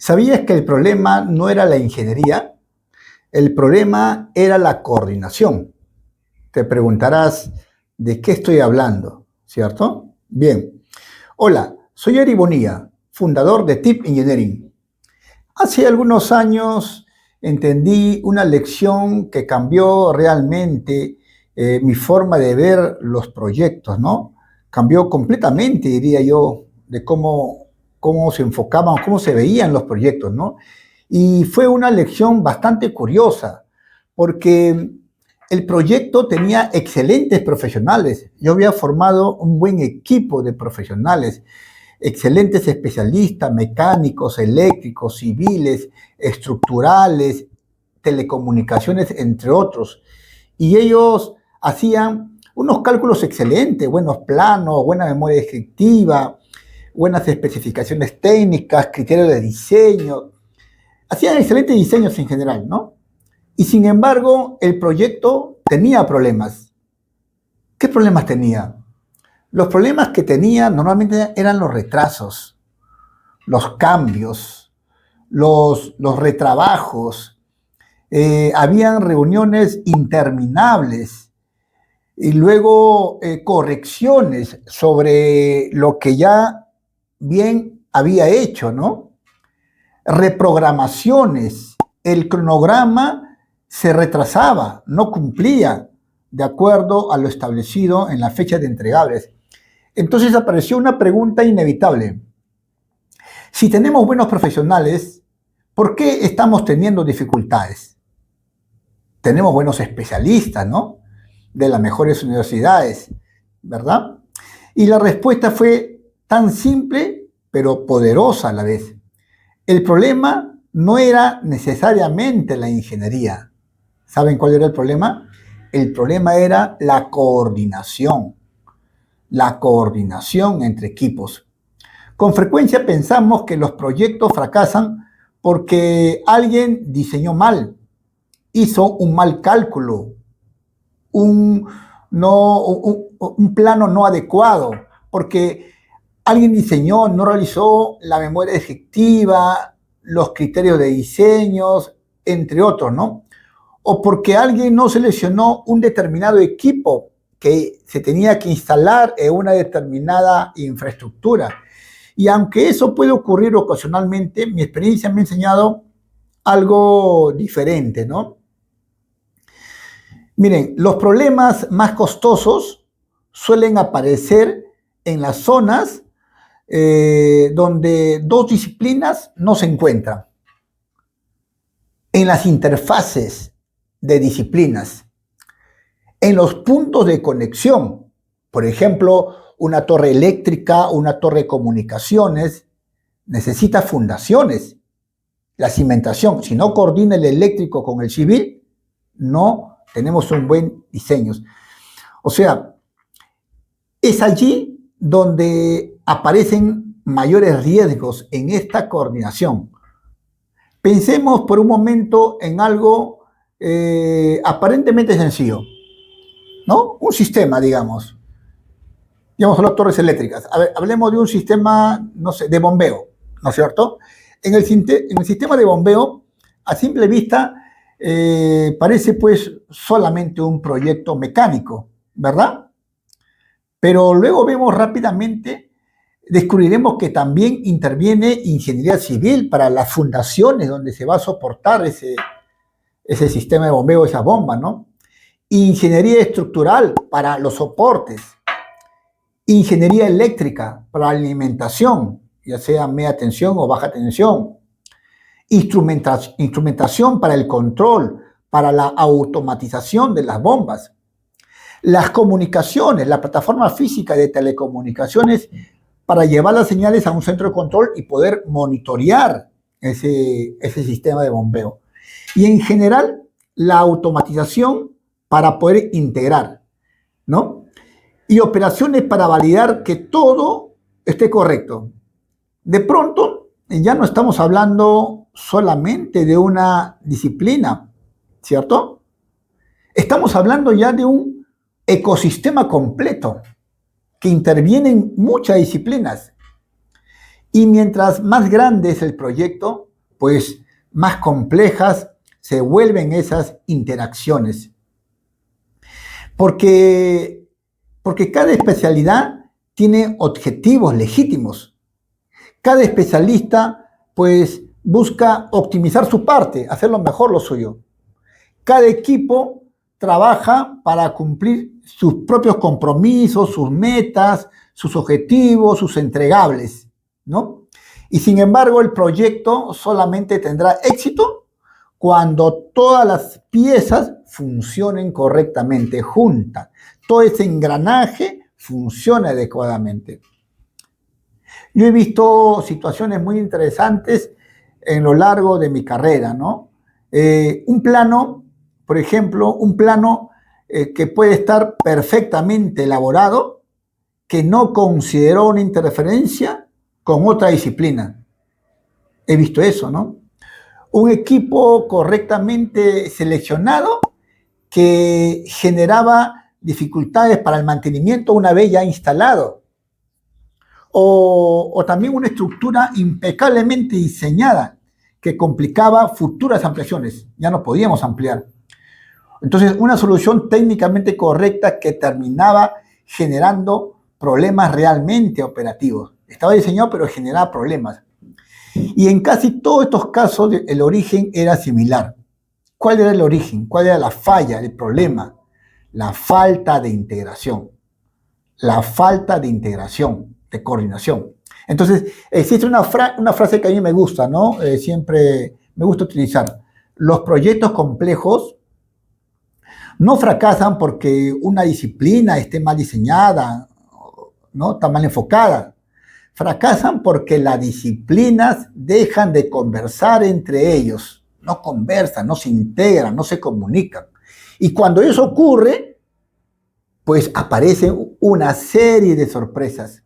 ¿Sabías que el problema no era la ingeniería? El problema era la coordinación. Te preguntarás, ¿de qué estoy hablando? ¿Cierto? Bien. Hola, soy Eri Bonilla, fundador de TIP Engineering. Hace algunos años entendí una lección que cambió realmente mi forma de ver los proyectos, ¿no? Cambió completamente, diría yo, de cómo se enfocaban, cómo se veían los proyectos, ¿no? Y fue una lección bastante curiosa, porque el proyecto tenía excelentes profesionales. Yo había formado un buen equipo de profesionales, excelentes especialistas, mecánicos, eléctricos, civiles, estructurales, telecomunicaciones, entre otros. Y ellos hacían unos cálculos excelentes, buenos planos, buena memoria descriptiva, buenas especificaciones técnicas, criterios de diseño. Hacían excelentes diseños en general, ¿no? Y sin embargo, el proyecto tenía problemas. ¿Qué problemas tenía? Los problemas que tenía normalmente eran los retrasos, los cambios, los retrabajos. Habían reuniones interminables y luego correcciones sobre lo que ya bien había hecho, ¿no? Reprogramaciones. El cronograma se retrasaba, no cumplía de acuerdo a lo establecido en la fecha de entregables. Entonces apareció una pregunta inevitable. Si tenemos buenos profesionales, ¿por qué estamos teniendo dificultades? Tenemos buenos especialistas, ¿no? De las mejores universidades, ¿verdad? Y la respuesta fue tan simple, pero poderosa a la vez. El problema no era necesariamente la ingeniería. ¿Saben cuál era el problema? El problema era la coordinación entre equipos. Con frecuencia pensamos que los proyectos fracasan porque alguien diseñó mal, hizo un mal cálculo, un plano no adecuado, porque alguien diseñó, no realizó la memoria descriptiva, los criterios de diseños, entre otros, ¿no? O porque alguien no seleccionó un determinado equipo que se tenía que instalar en una determinada infraestructura. Y aunque eso puede ocurrir ocasionalmente, mi experiencia me ha enseñado algo diferente, ¿no? Miren, los problemas más costosos suelen aparecer en las zonas donde dos disciplinas no se encuentran, en las interfaces de disciplinas, en los puntos de conexión. Por ejemplo, una torre eléctrica, una torre de comunicaciones, necesita fundaciones. La cimentación, si no coordina el eléctrico con el civil, no tenemos un buen diseño. O sea, es allí donde aparecen mayores riesgos en esta coordinación. Pensemos por un momento en algo aparentemente sencillo, ¿no? Un sistema, digamos las torres eléctricas. A ver, hablemos de un sistema, no sé, de bombeo, ¿no es cierto? En el sistema de bombeo, a simple vista, parece pues solamente un proyecto mecánico, ¿verdad? Pero luego vemos rápidamente, descubriremos que también interviene ingeniería civil para las fundaciones donde se va a soportar ese sistema de bombeo, esa bomba, ¿no? Ingeniería estructural para los soportes. Ingeniería eléctrica para la alimentación, ya sea media tensión o baja tensión. Instrumentación para el control, para la automatización de las bombas. Las comunicaciones, la plataforma física de telecomunicaciones para llevar las señales a un centro de control y poder monitorear ese sistema de bombeo. Y en general, la automatización para poder integrar, ¿no? Y operaciones para validar que todo esté correcto. De pronto, ya no estamos hablando solamente de una disciplina, ¿cierto? Estamos hablando ya de un ecosistema completo que interviene en muchas disciplinas. Y mientras más grande es el proyecto, pues más complejas se vuelven esas interacciones. Porque cada especialidad tiene objetivos legítimos. Cada especialista pues busca optimizar su parte, hacerlo mejor lo suyo. Cada equipo trabaja para cumplir sus propios compromisos, sus metas, sus objetivos, sus entregables, ¿no? Y sin embargo, el proyecto solamente tendrá éxito cuando todas las piezas funcionen correctamente, juntas. Todo ese engranaje funciona adecuadamente. Yo he visto situaciones muy interesantes en lo largo de mi carrera, ¿no? Un plano, por ejemplo, un plano que puede estar perfectamente elaborado, que no consideró una interferencia con otra disciplina. He visto eso, ¿no? Un equipo correctamente seleccionado que generaba dificultades para el mantenimiento una vez ya instalado. O también una estructura impecablemente diseñada que complicaba futuras ampliaciones. Ya no podíamos ampliar. Entonces, una solución técnicamente correcta que terminaba generando problemas realmente operativos. Estaba diseñado, pero generaba problemas. Y en casi todos estos casos, el origen era similar. ¿Cuál era el origen? ¿Cuál era la falla, el problema? La falta de integración. La falta de integración, de coordinación. Entonces, existe una frase que a mí me gusta, ¿no? Siempre me gusta utilizar. Los proyectos complejos no fracasan porque una disciplina esté mal diseñada, ¿no? Está mal enfocada. Fracasan porque las disciplinas dejan de conversar entre ellos. No conversan, no se integran, no se comunican. Y cuando eso ocurre, pues aparecen una serie de sorpresas.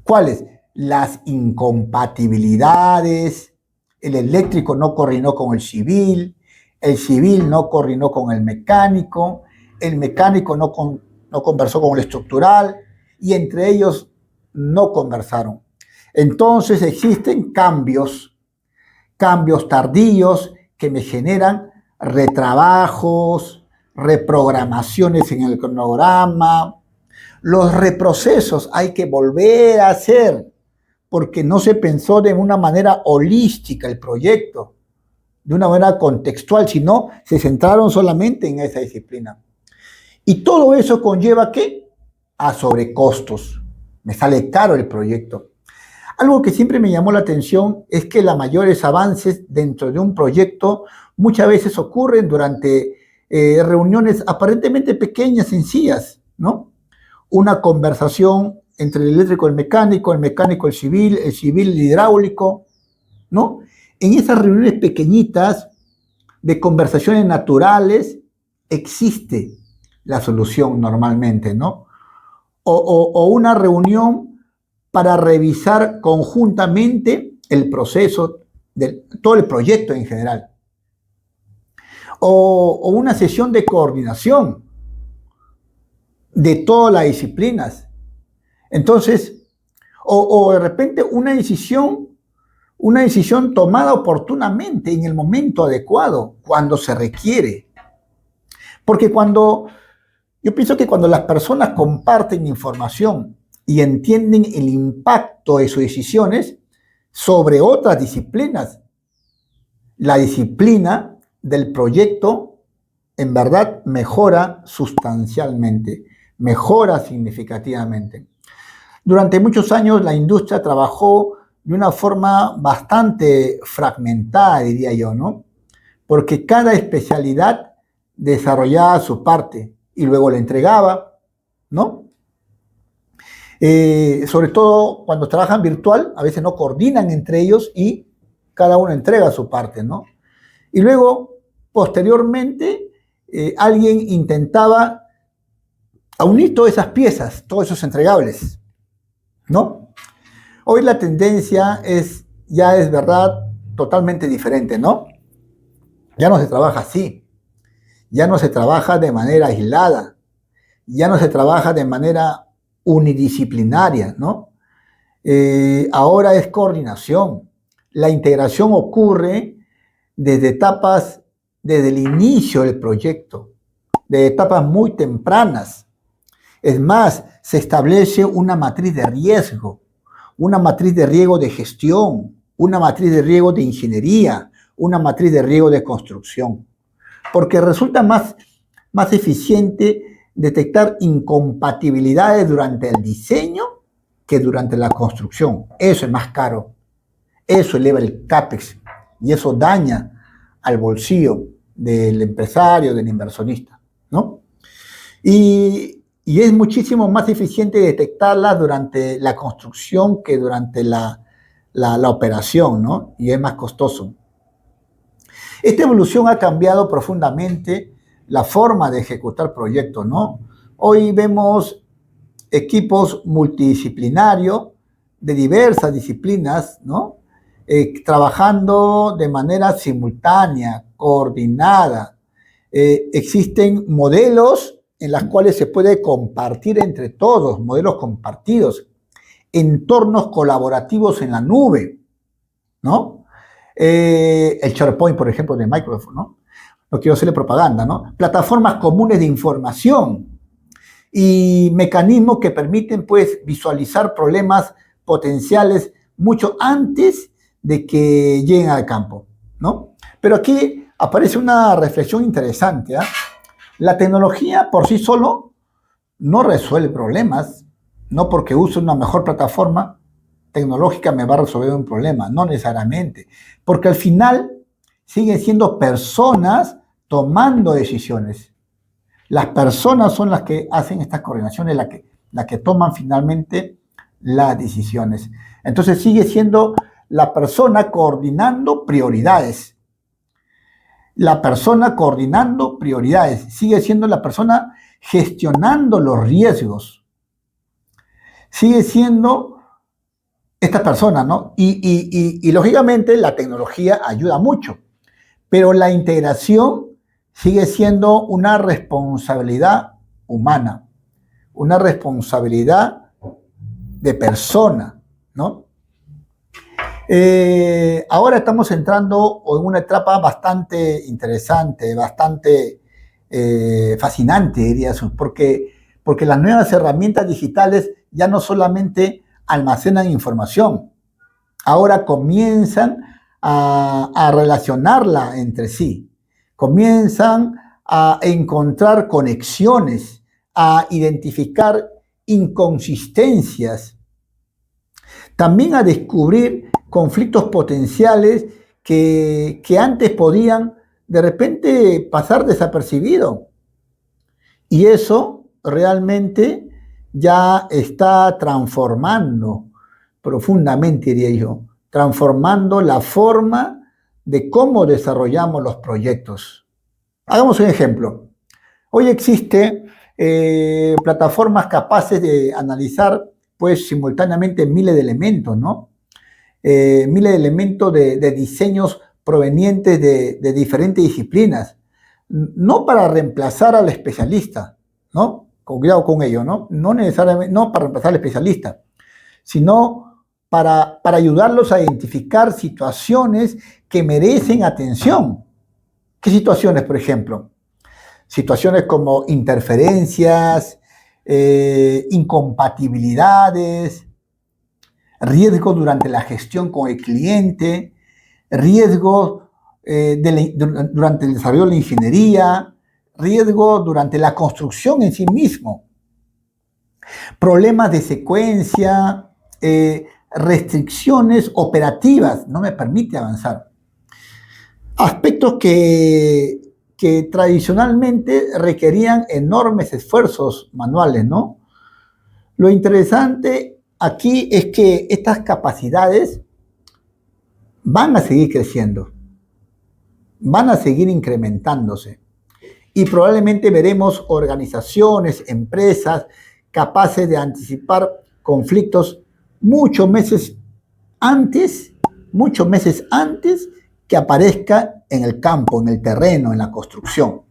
¿Cuáles? Las incompatibilidades, el eléctrico no coordinó con el civil no coordinó con el mecánico no conversó con el estructural y entre ellos no conversaron. Entonces existen cambios tardíos que me generan retrabajos, reprogramaciones en el cronograma. Los reprocesos hay que volver a hacer porque no se pensó de una manera holística el proyecto, de una manera contextual, sino se centraron solamente en esa disciplina. Y todo eso conlleva ¿qué? A sobrecostos. Me sale caro el proyecto. Algo que siempre me llamó la atención es que los mayores avances dentro de un proyecto muchas veces ocurren durante reuniones aparentemente pequeñas, sencillas, ¿no? Una conversación entre el eléctrico y el mecánico el civil el hidráulico, ¿no? En esas reuniones pequeñitas de conversaciones naturales existe la solución normalmente, ¿no? O una reunión para revisar conjuntamente el proceso de todo el proyecto en general. O una sesión de coordinación de todas las disciplinas. Entonces, o de repente una decisión tomada oportunamente en el momento adecuado, cuando se requiere. Porque yo pienso que cuando las personas comparten información y entienden el impacto de sus decisiones sobre otras disciplinas, la disciplina del proyecto en verdad mejora sustancialmente, mejora significativamente. Durante muchos años la industria trabajó de una forma bastante fragmentada, diría yo, ¿no? Porque cada especialidad desarrollaba su parte y luego la entregaba, ¿no? Sobre todo cuando trabajan virtual, a veces no coordinan entre ellos y cada uno entrega su parte, ¿no? Y luego, posteriormente, alguien intentaba unir todas esas piezas, todos esos entregables, ¿no? Hoy la tendencia ya es verdad totalmente diferente, ¿no? Ya no se trabaja así, ya no se trabaja de manera aislada, ya no se trabaja de manera unidisciplinaria, ¿no? Ahora es coordinación. La integración ocurre desde el inicio del proyecto, de etapas muy tempranas. Es más, se establece una matriz de riesgo, una matriz de riesgo de gestión, una matriz de riesgo de ingeniería, una matriz de riesgo de construcción, porque resulta más eficiente detectar incompatibilidades durante el diseño que durante la construcción. Eso es más caro, eso eleva el CAPEX y eso daña al bolsillo del empresario, del inversionista, ¿no? Y es muchísimo más eficiente detectarla durante la construcción que durante la operación, ¿no? Y es más costoso. Esta evolución ha cambiado profundamente la forma de ejecutar proyectos, ¿no? Hoy vemos equipos multidisciplinarios de diversas disciplinas, ¿no? Trabajando de manera simultánea, coordinada. Existen modelos en los cuales se puede compartir entre todos, modelos compartidos, entornos colaborativos en la nube, ¿no? El SharePoint, por ejemplo, de Microsoft, ¿no? No quiero hacerle propaganda, ¿no? Plataformas comunes de información y mecanismos que permiten, pues, visualizar problemas potenciales mucho antes de que lleguen al campo, ¿no? Pero aquí aparece una reflexión interesante, ¿eh? La tecnología por sí solo no resuelve problemas, no porque use una mejor plataforma tecnológica me va a resolver un problema, no necesariamente, porque al final siguen siendo personas tomando decisiones. Las personas son las que hacen estas coordinaciones, las que toman finalmente las decisiones. Entonces sigue siendo la persona coordinando prioridades. La persona coordinando prioridades. Sigue siendo la persona gestionando los riesgos. Sigue siendo esta persona, ¿no? Y lógicamente la tecnología ayuda mucho, pero la integración sigue siendo una responsabilidad humana, una responsabilidad de persona, ¿no? Ahora estamos entrando en una etapa bastante interesante, bastante fascinante, diría yo, porque las nuevas herramientas digitales ya no solamente almacenan información, ahora comienzan a relacionarla entre sí, comienzan a encontrar conexiones, a identificar inconsistencias, también a descubrir conflictos potenciales que antes podían de repente pasar desapercibido. Y eso realmente ya está transformando profundamente, diría yo, transformando la forma de cómo desarrollamos los proyectos. Hagamos un ejemplo. Hoy existe plataformas capaces de analizar, pues, simultáneamente miles de elementos, ¿no? Miles de elementos de diseños provenientes de diferentes disciplinas, no para reemplazar al especialista, ¿no? Con cuidado con ello, ¿no? No necesariamente, no para reemplazar al especialista, sino para ayudarlos a identificar situaciones que merecen atención. ¿Qué situaciones, por ejemplo? Situaciones como interferencias, incompatibilidades, riesgos durante la gestión con el cliente, riesgos durante el desarrollo de la ingeniería, riesgos durante la construcción en sí mismo, problemas de secuencia, restricciones operativas, no me permite avanzar. Aspectos que tradicionalmente requerían enormes esfuerzos manuales, ¿no? Lo interesante aquí es que estas capacidades van a seguir creciendo, van a seguir incrementándose y probablemente veremos organizaciones, empresas capaces de anticipar conflictos muchos meses antes que aparezca en el campo, en el terreno, en la construcción.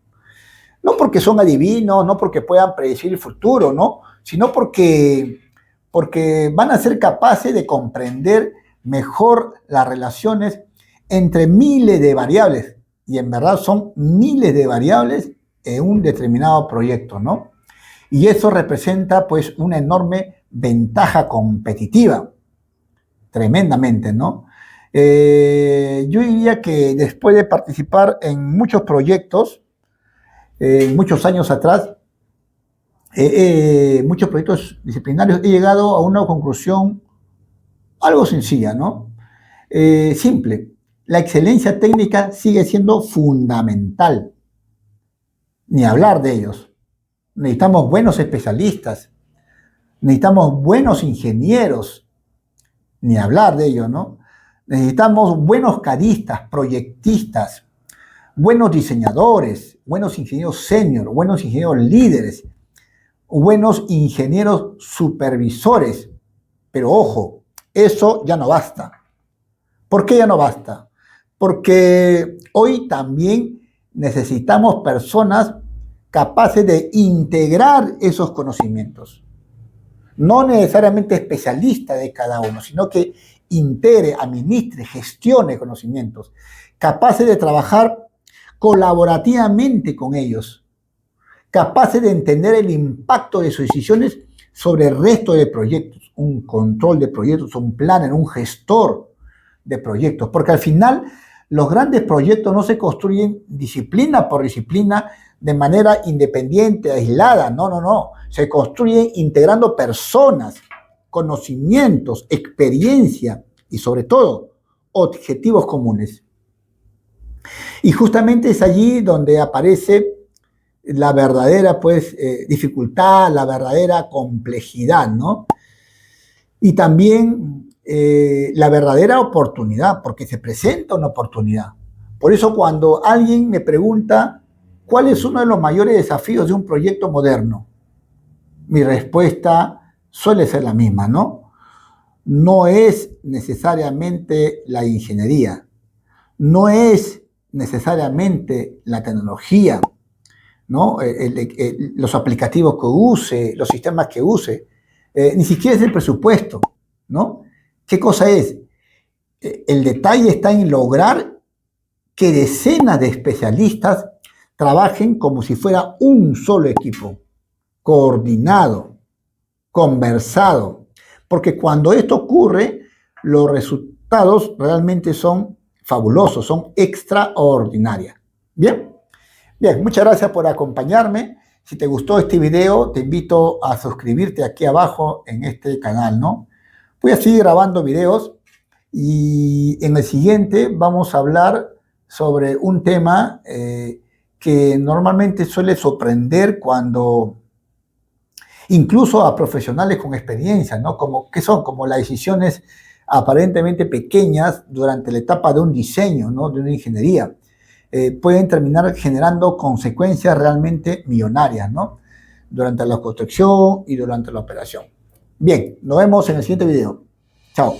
No porque son adivinos, no porque puedan predecir el futuro, ¿no? Sino porque van a ser capaces de comprender mejor las relaciones entre miles de variables, y en verdad son miles de variables en un determinado proyecto, ¿no? Y eso representa pues una enorme ventaja competitiva, tremendamente, ¿no? Yo diría que después de participar en muchos proyectos, muchos años atrás, muchos proyectos disciplinarios, he llegado a una conclusión algo sencilla, ¿no? Simple. La excelencia técnica sigue siendo fundamental. Ni hablar de ellos. Necesitamos buenos especialistas, necesitamos buenos ingenieros, ni hablar de ellos, ¿no? Necesitamos buenos cadistas, proyectistas, buenos diseñadores, buenos ingenieros senior, buenos ingenieros líderes, buenos ingenieros supervisores. Pero ojo, eso ya no basta. ¿Por qué ya no basta? Porque hoy también necesitamos personas capaces de integrar esos conocimientos. No necesariamente especialista de cada uno, sino que integre, administre, gestione conocimientos, capaces de trabajar colaborativamente con ellos, capaces de entender el impacto de sus decisiones sobre el resto de proyectos, un control de proyectos, un planner, un gestor de proyectos, porque al final los grandes proyectos no se construyen disciplina por disciplina de manera independiente, aislada, no, se construyen integrando personas, conocimientos, experiencia y sobre todo objetivos comunes. Y justamente es allí donde aparece la verdadera dificultad, la verdadera complejidad, ¿no? Y también la verdadera oportunidad, porque se presenta una oportunidad. Por eso cuando alguien me pregunta ¿cuál es uno de los mayores desafíos de un proyecto moderno? Mi respuesta suele ser la misma, ¿no? No es necesariamente la ingeniería, no es necesariamente la tecnología, ¿no? Los aplicativos que use, los sistemas que use, ni siquiera es el presupuesto, ¿no? ¿Qué cosa es? El detalle está en lograr que decenas de especialistas trabajen como si fuera un solo equipo, coordinado, conversado, porque cuando esto ocurre, los resultados realmente son fabulosos, son extraordinarios. Bien, muchas gracias por acompañarme. Si te gustó este video, te invito a suscribirte aquí abajo en este canal, ¿no? Voy a seguir grabando videos y en el siguiente vamos a hablar sobre un tema que normalmente suele sorprender cuando incluso a profesionales con experiencia, ¿no? Que son como las decisiones aparentemente pequeñas durante la etapa de un diseño, ¿no? De una ingeniería, pueden terminar generando consecuencias realmente millonarias, ¿no? Durante la construcción y durante la operación. Bien, nos vemos en el siguiente video. Chao.